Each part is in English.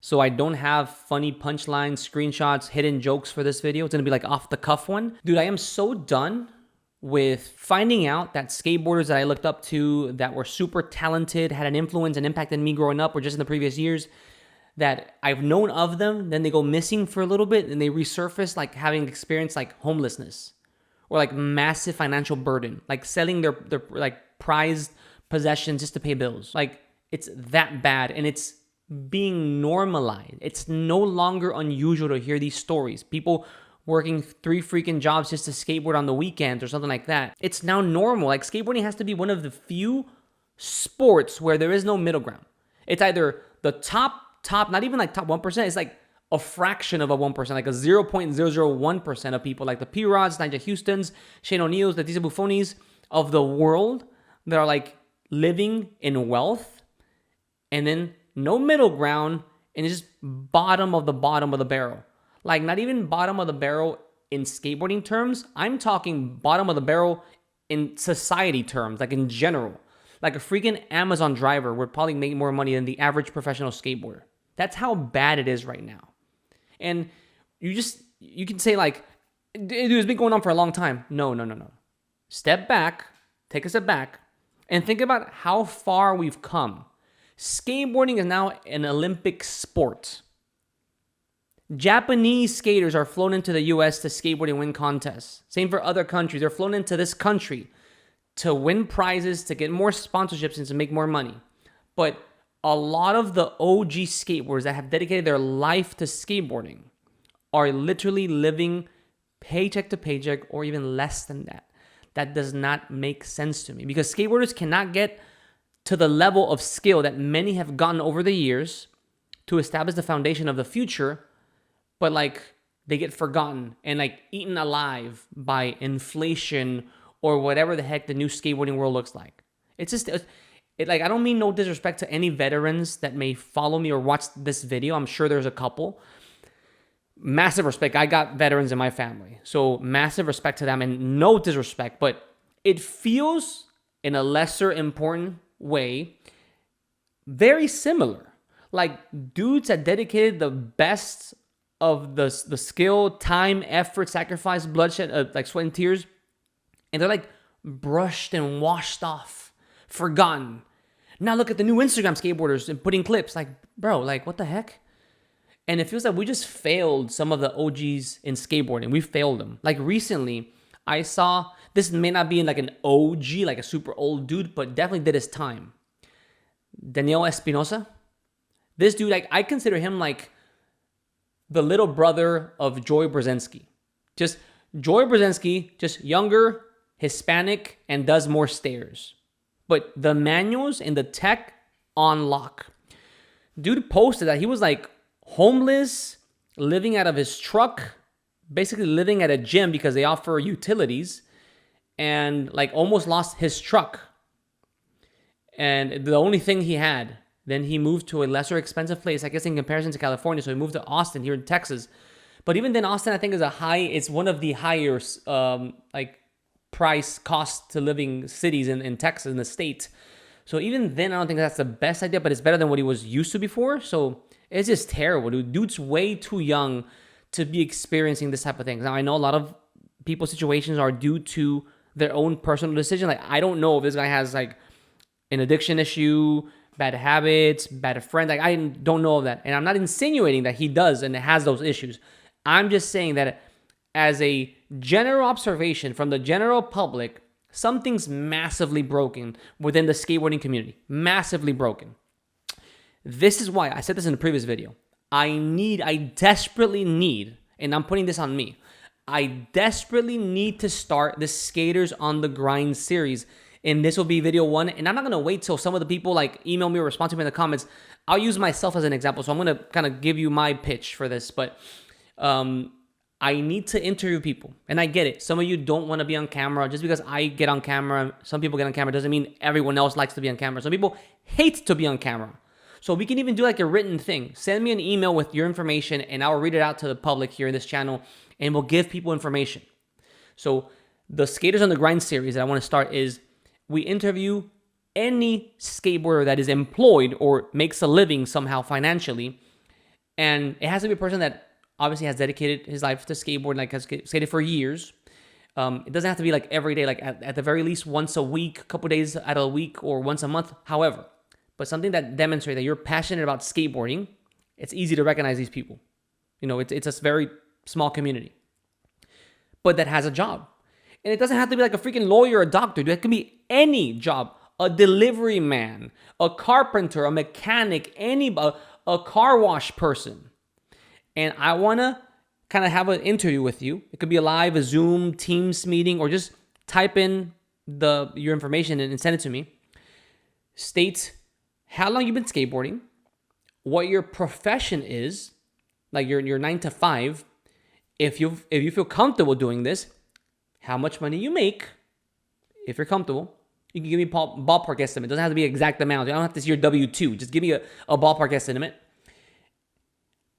So I don't have funny punchlines, screenshots, hidden jokes for this video. It's gonna be like off the cuff one. Dude, I am so done with finding out that skateboarders that I looked up to that were super talented, had an influence and impacted me growing up or just in the previous years, that I've known of them, then they go missing for a little bit and they resurface like having experienced like homelessness or like massive financial burden, like selling their like prized possessions just to pay bills. Like it's that bad and it's being normalized. It's no longer unusual to hear these stories. People working 3 freaking jobs just to skateboard on the weekends or something like that. It's now normal. Like skateboarding has to be one of the few sports where there is no middle ground. It's either the top, not even like top 1%. It's like a fraction of a 1%, like a 0.001% of people like the P-Rods, Nigel Houstons, Shane O'Neills, Leticia Buffonis of the world that are like living in wealth and then no middle ground and it's just bottom of the barrel. Like not even bottom of the barrel in skateboarding terms. I'm talking bottom of the barrel in society terms, like in general. Like a freaking Amazon driver would probably make more money than the average professional skateboarder. That's how bad it is right now. And you can say like, dude, it's been going on for a long time. No. Step back, take a step back, and think about how far we've come. Skateboarding is now an Olympic sport. Japanese skaters are flown into the US to skateboard and win contests. Same for other countries. They're flown into this country to win prizes, to get more sponsorships, and to make more money. But a lot of the OG skateboarders that have dedicated their life to skateboarding are literally living paycheck to paycheck or even less than that. That does not make sense to me because skateboarders cannot get to the level of skill that many have gotten over the years to establish the foundation of the future, but like they get forgotten and like eaten alive by inflation or whatever the heck the new skateboarding world looks like. It's just, like, I don't mean no disrespect to any veterans that may follow me or watch this video. I'm sure there's a couple. Massive respect. I got veterans in my family. So massive respect to them and no disrespect, but it feels in a lesser important way very similar. Like dudes that dedicated the best of the skill, time, effort, sacrifice, bloodshed, like sweat and tears, and they're like brushed and washed off, forgotten. Now look at the new Instagram skateboarders and putting clips. Like, bro, like what the heck? And it feels like we just failed some of the OGs in skateboarding. We failed them. Like recently, I saw, this may not be in like an OG, like a super old dude, but definitely did his time. Dani Espinosa. This dude, like I consider him like the little brother of Joy Brzezinski. Just Joy Brzezinski, just younger, Hispanic, and does more stairs. But the manuals and the tech on lock. Dude posted that he was like homeless, living out of his truck, basically living at a gym because they offer utilities, and like almost lost his truck. And the only thing he had, then he moved to a lesser expensive place, I guess in comparison to California. So he moved to Austin here in Texas. But even then, Austin, I think it's one of the higher like price cost to living cities in Texas, in the state. So even then, I don't think that's the best idea, but it's better than what he was used to before. So it's just terrible, dude. Dude's way too young to be experiencing this type of things. Now, I know a lot of people's situations are due to their own personal decision. Like, I don't know if this guy has like an addiction issue, bad habits, bad friends. Like, I don't know of that. And I'm not insinuating that he does and has those issues. I'm just saying that as a general observation from the general public, something's massively broken within the skateboarding community. Massively broken. This is why, I said this in the previous video, I desperately need, and I'm putting this on me, I desperately need to start the Skaters on the Grind series. And this will be video 1. And I'm not going to wait till some of the people like email me or respond to me in the comments. I'll use myself as an example. So I'm going to kind of give you my pitch for this. But I need to interview people. And I get it. Some of you don't want to be on camera. Just because I get on camera, some people get on camera, doesn't mean everyone else likes to be on camera. Some people hate to be on camera. So we can even do like a written thing. Send me an email with your information and I'll read it out to the public here in this channel and we'll give people information. So the Skaters on the Grind series that I want to start is we interview any skateboarder that is employed or makes a living somehow financially And it has to be a person that obviously has dedicated his life to skateboard, like has skated for years. It doesn't have to be like every day, like at the very least once a week, a couple days out of a week, or once a month. However, but something that demonstrates that you're passionate about skateboarding. It's easy to recognize these people. It's a very small community, but that has a job. And it doesn't have to be like a freaking lawyer or a doctor, dude. It can be any job. A delivery man, a carpenter, a mechanic, a car wash person. And I want to kind of have an interview with you. It could be a Zoom, Teams meeting, or just type in your information and send it to me. State how long you've been skateboarding, what your profession is, like your 9 to 5. If you feel comfortable doing this, how much money you make, if you're comfortable. You can give me a ballpark estimate. It doesn't have to be exact amount. I don't have to see your W-2. Just give me a ballpark estimate.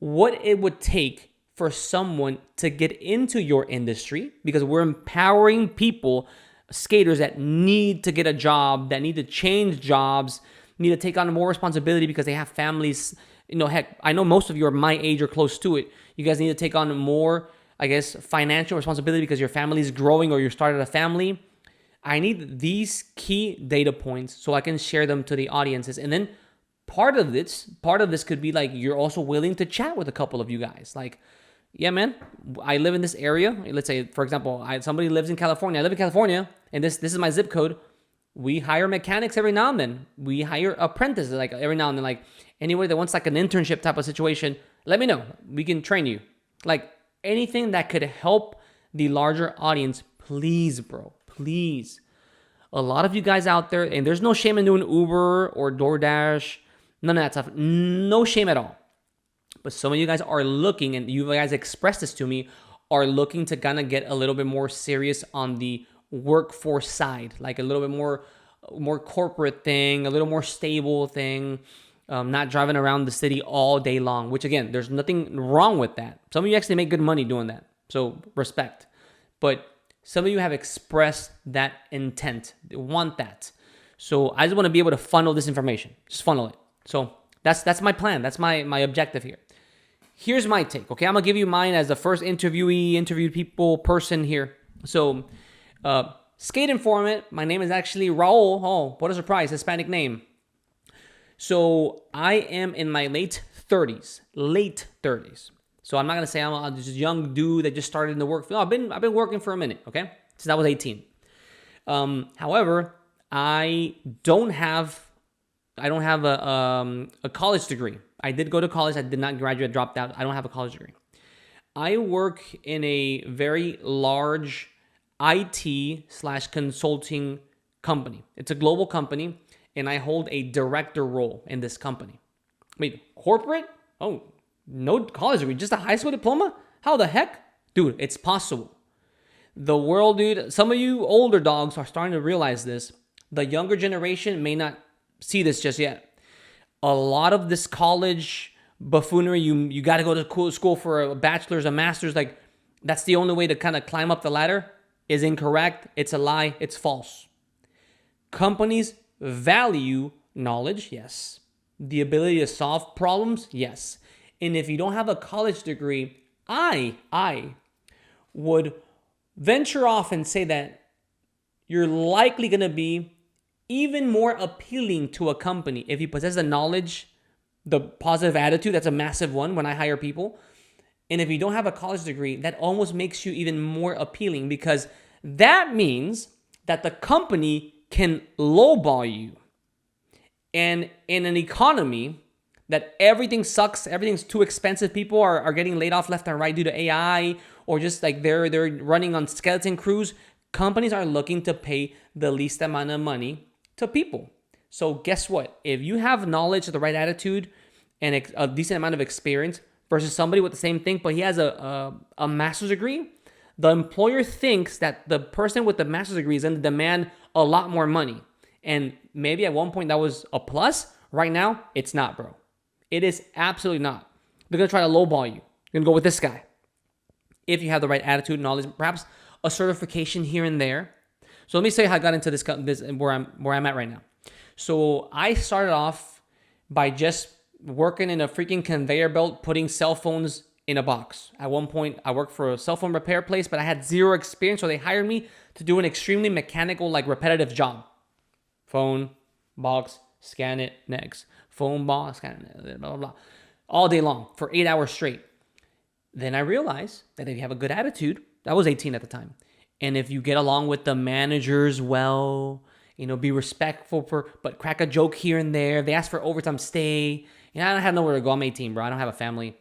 What it would take for someone to get into your industry, because we're empowering people, skaters that need to get a job, that need to change jobs, need to take on more responsibility because they have families. Heck, I know most of you are my age or close to it. You guys need to take on more, I guess, financial responsibility because your family is growing or you started a family. I need these key data points so I can share them to the audiences. And then part of this could be like you're also willing to chat with a couple of you guys. Like, yeah, man, I live in this area. Let's say, for example, somebody lives in California. I live in California, and this is my zip code. We hire mechanics every now and then. We hire apprentices like every now and then. Like anybody that wants like an internship type of situation, let me know. We can train you. Like anything that could help the larger audience, please, bro. Please. A lot of you guys out there, and there's no shame in doing Uber or DoorDash, none of that stuff. No shame at all. But some of you guys are looking, and you guys expressed this to me, are looking to kind of get a little bit more serious on the workforce side, like a little bit more corporate thing, a little more stable thing, not driving around the city all day long, which again, there's nothing wrong with that. Some of you actually make good money doing that. So respect. But some of you have expressed that intent. They want that. So I just want to be able to funnel this information. Just funnel it. So that's my plan. That's my objective here. Here's my take, okay? I'm going to give you mine as the first interviewed person here. So, skate informant. My name is actually Raul. Oh, what a surprise. Hispanic name. So I am in my late 30s. So I'm not gonna say I'm just a young dude that just started in the work field. I've been working for a minute, okay, since I was 18. However, I don't have a college degree. I did go to college. I did not graduate. Dropped out. I don't have a college degree. I work in a very large IT/consulting company. It's a global company, and I hold a director role in this company. Wait, corporate? Oh. No college degree, just a high school diploma? How the heck? Dude, it's possible. The world, dude, some of you older dogs are starting to realize this. The younger generation may not see this just yet. A lot of this college buffoonery, you got to go to school for a bachelor's, a master's, like that's the only way to kind of climb up the ladder, is incorrect. It's a lie. It's false. Companies value knowledge, yes. The ability to solve problems, yes. And if you don't have a college degree, I would venture off and say that you're likely going to be even more appealing to a company if you possess the knowledge, the positive attitude. That's a massive one when I hire people. And if you don't have a college degree, that almost makes you even more appealing because that means that the company can lowball you. And in an economy that everything sucks, everything's too expensive, people are getting laid off left and right due to AI, or just like they're running on skeleton crews, companies are looking to pay the least amount of money to people. So guess what? If you have knowledge, the right attitude, and a decent amount of experience versus somebody with the same thing, but he has a master's degree, the employer thinks that the person with the master's degree is going to demand a lot more money. And maybe at one point that was a plus. Right now, it's not, bro. It is absolutely not. They're going to try to lowball you. You're going to go with this guy. If you have the right attitude and knowledge, perhaps a certification here and there. So let me say how I got into this where I'm at right now. So I started off by just working in a freaking conveyor belt, putting cell phones in a box. At one point, I worked for a cell phone repair place, but I had zero experience, so they hired me to do an extremely mechanical, like repetitive job. Phone, box, scan it, next. Phone, box, scan it, blah, blah, blah. All day long for 8 hours straight. Then I realized that if you have a good attitude, I was 18 at the time, and if you get along with the managers well, be respectful but crack a joke here and there. They ask for overtime stay. I don't have nowhere to go. I'm 18, bro. I don't have a family.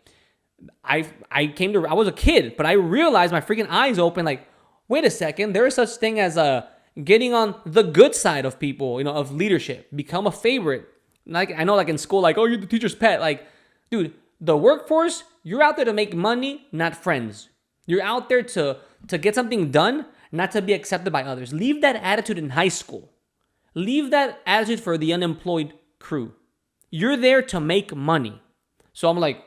I was a kid, but I realized my freaking eyes open like, wait a second, there is such thing as getting on the good side of people, of leadership, become a favorite. Like I know, like in school, like, oh, you're the teacher's pet. Like, dude, the workforce, you're out there to make money, not friends. You're out there to get something done, not to be accepted by others. Leave that attitude in high school. Leave that attitude for the unemployed crew. You're there to make money. So I'm like,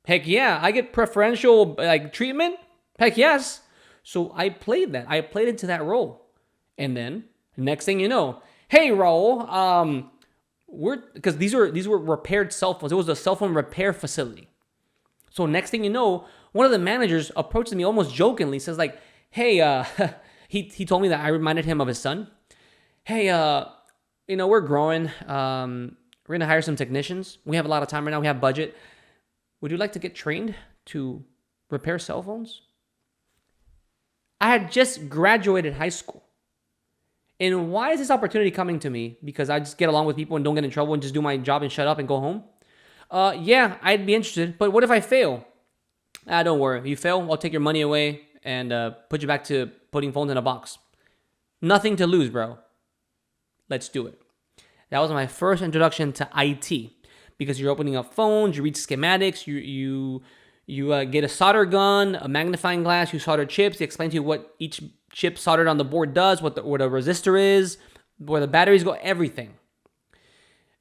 heck yeah, I get preferential treatment? Heck yes. So I played that. I played into that role. And then next thing you know, hey Raul, because these were repaired cell phones. It was a cell phone repair facility. So next thing you know, one of the managers approaches me almost jokingly, says like, hey, he told me that I reminded him of his son. Hey, we're growing. We're going to hire some technicians. We have a lot of time right now. We have budget. Would you like to get trained to repair cell phones? I had just graduated high school. And why is this opportunity coming to me? Because I just get along with people and don't get in trouble and just do my job and shut up and go home? Yeah, I'd be interested. But what if I fail? Don't worry. If you fail, I'll take your money away and put you back to putting phones in a box. Nothing to lose, bro. Let's do it. That was my first introduction to IT, because you're opening up phones, you read schematics, you get a solder gun, a magnifying glass, you solder chips. They explain to you what each chip soldered on the board does, what a resistor is, where the batteries go, everything.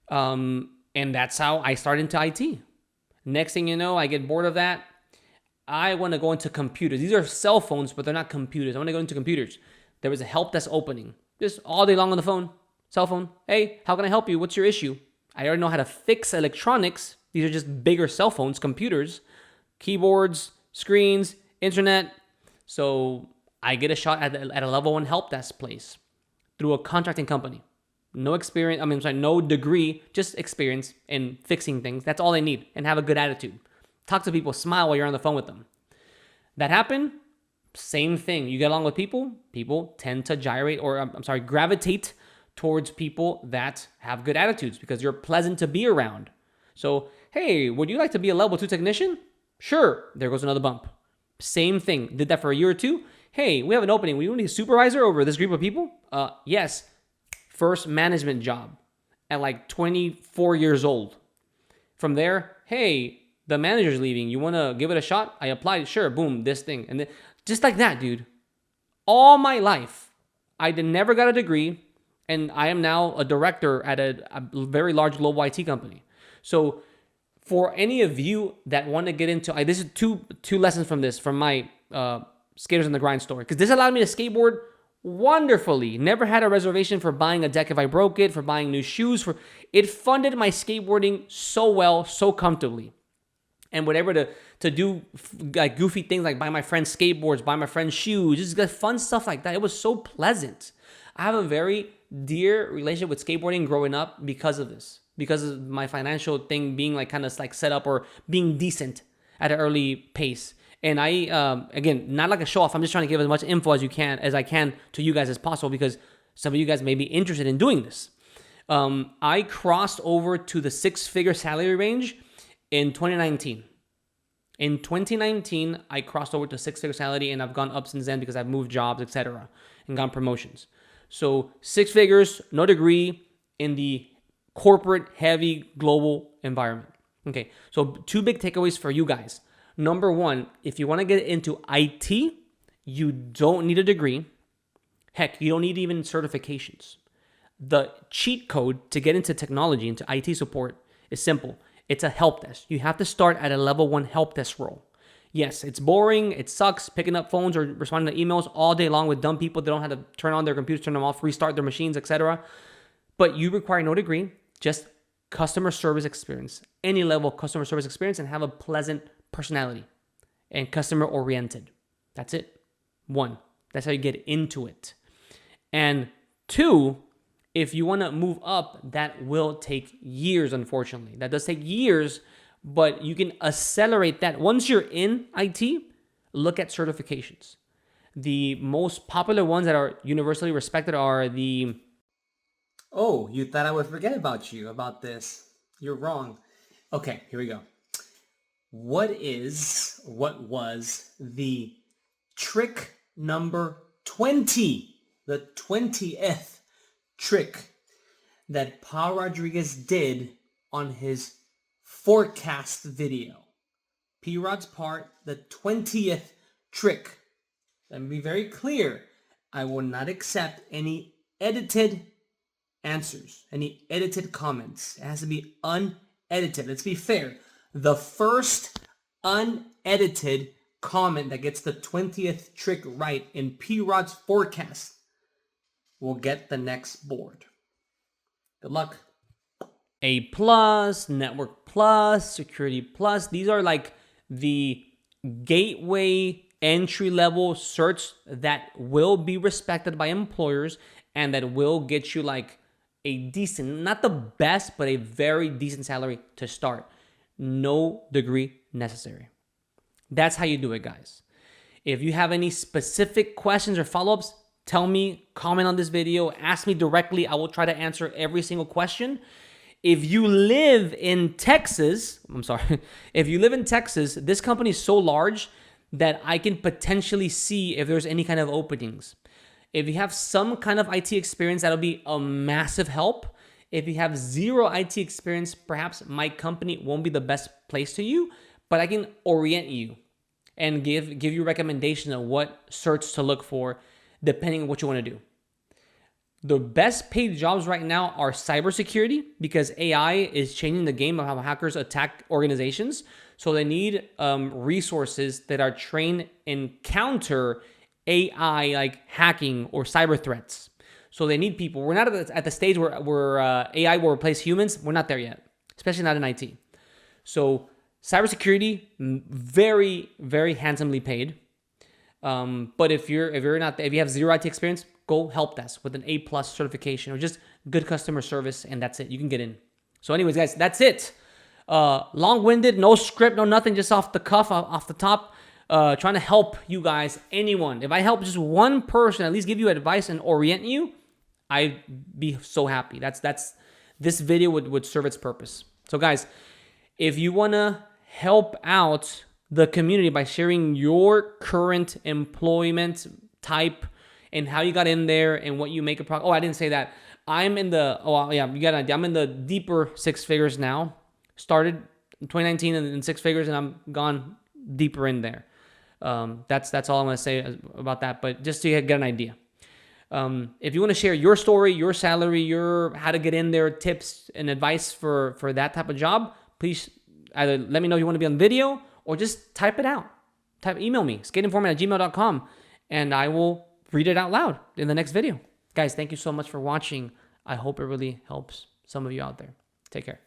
And that's how I started into IT. Next thing you know, I get bored of that. I want to go into computers. These are cell phones, but they're not computers. I want to go into computers. There was a help desk opening, just all day long on the phone. Cell phone. Hey, how can I help you? What's your issue? I already know how to fix electronics. These are just bigger cell phones, computers, keyboards, screens, internet. So I get a shot at a level 1 help desk place through a contracting company. No experience. No degree, just experience in fixing things. That's all they need, and have a good attitude. Talk to people, smile while you're on the phone with them. That happened. Same thing. You get along with people. People tend to gravitate towards people that have good attitudes because you're pleasant to be around. So, hey, would you like to be a level 2 technician? Sure. There goes another bump. Same thing. Did that for a year or two. Hey, we have an opening. We need a supervisor over this group of people? Yes. First management job at like 24 years old. From there, hey, the manager's leaving. You want to give it a shot? I applied. Sure. Boom, this thing. And then just like that, dude. All my life, I never got a degree. And I am now a director at a very large global IT company. So for any of you that want to get into, this is two lessons from my Skaters on the Grind story. Because this allowed me to skateboard wonderfully. Never had a reservation for buying a deck if I broke it, for buying new shoes. It funded my skateboarding so well, so comfortably. And whatever to do like goofy things like buy my friends skateboards, buy my friends shoes, just get fun stuff like that. It was so pleasant. I have a very dear relationship with skateboarding growing up because of this, because of my financial thing being like kind of like set up or being decent at an early pace. And I, again, not like a show off. I'm just trying to give as much info as I can to you guys as possible, because some of you guys may be interested in doing this. I crossed over to the 6-figure salary range in 2019. In 2019, I crossed over to 6-figure salary, and I've gone up since then because I've moved jobs, etc., and gotten promotions. So 6 figures, no degree, in the corporate, heavy, global environment. Okay, so 2 big takeaways for you guys. Number 1, if you want to get into IT, you don't need a degree. Heck, you don't need even certifications. The cheat code to get into technology, into IT support, is simple. It's a help desk. You have to start at a level 1 help desk role. Yes, it's boring. It sucks picking up phones or responding to emails all day long with dumb people that don't have to turn on their computers, turn them off, restart their machines, etc. But you require no degree. Just customer service experience, any level of customer service experience, and have a pleasant personality and customer oriented. That's it. 1, that's how you get into it. And 2, if you want to move up, that will take years, unfortunately. That does take years, but you can accelerate that. Once you're in IT, look at certifications. The most popular ones that are universally respected are the... Oh, you thought I would forget about this. You're wrong. Okay, here we go. What was the trick number 20? The 20th trick that Paul Rodriguez did on his forecast video. P-Rod's part, the 20th trick. Let me be very clear. I will not accept any edited answers, any edited comments. It has to be unedited. Let's be fair. The first unedited comment that gets the 20th trick right in P-Rod's forecast will get the next board. Good luck. A plus, network plus, security plus. These are like the gateway entry level certs that will be respected by employers and that will get you like a decent, not the best, but a very decent salary to start. No degree necessary. That's how you do it, guys. If you have any specific questions or follow-ups, tell me, comment on this video, ask me directly. I will try to answer every single question. If you live in Texas, this company is so large that I can potentially see if there's any kind of openings. If you have some kind of IT experience, that'll be a massive help. If you have zero IT experience, perhaps my company won't be the best place to you, but I can orient you and give you recommendations on what certs to look for depending on what you want to do. The best paid jobs right now are cybersecurity because AI is changing the game of how hackers attack organizations. So they need resources that are trained in counter AI like hacking or cyber threats. So they need people. We're not at the stage where AI will replace humans. We're not there yet, especially not in IT. So cybersecurity, very, very handsomely paid. But if you have zero IT experience, go help desk with an A+ certification or just good customer service, and that's it. You can get in. So anyways, guys, that's it. Long-winded, no script, no nothing, just off the cuff, off the top. Trying to help you guys, anyone. If I help just one person, at least give you advice and orient you, I'd be so happy. This video would serve its purpose. So guys, if you want to help out the community by sharing your current employment type and how you got in there and what you make a product. Oh, I didn't say that. I'm in the, you got an idea. I'm in the deeper 6 figures now. Started in 2019 in 6 figures and I'm gone deeper in there. That's all I'm going to say about that, but just to get an idea. If you want to share your story, your salary, your how to get in there, tips and advice for that type of job, please either let me know you want to be on video or just type it out. Email me, skateinformant@gmail.com, and I will read it out loud in the next video. Guys, thank you so much for watching. I hope it really helps some of you out there. Take care.